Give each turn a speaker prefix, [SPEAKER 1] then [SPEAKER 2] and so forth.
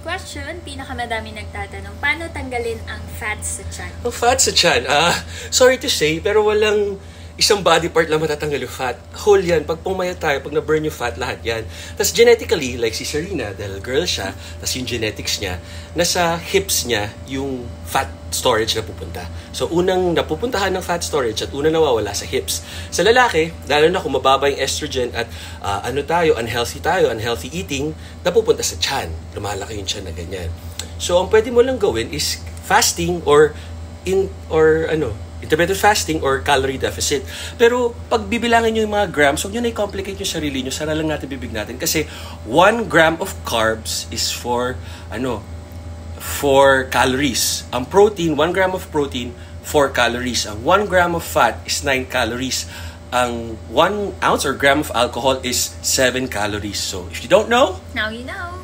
[SPEAKER 1] question, pinakamadami nagtatanong, paano tanggalin ang fats sa tiyan?
[SPEAKER 2] Ang fat sa tiyan, sorry to say, pero walang isang body part lang matatanggal yung fat. Whole yan. Pag pumayat tayo, pag na-burn yung fat, lahat yan. Tapos genetically, like si Serena, dahil girl siya, tapos yung genetics niya, nasa hips niya yung fat storage na pupunta. So, unang napupuntahan ng fat storage at unang nawawala sa hips. Sa lalaki, lalo na kung mababa yung estrogen at unhealthy eating, napupunta sa tiyan. Lumalaki yung tiyan na ganyan. So, ang pwede mo lang gawin is fasting or intermittent fasting or calorie deficit. Pero pag bibilangin nyo yung mga grams, huwag nyo na i-complicate yung sarili nyo. Sara lang natin bibig natin. Kasi 1 gram of carbs is for calories. Ang protein, 1 gram of protein, 4 calories. Ang 1 gram of fat is 9 calories. Ang 1 ounce or gram of alcohol is 7 calories. So, if you don't know,
[SPEAKER 1] now you know.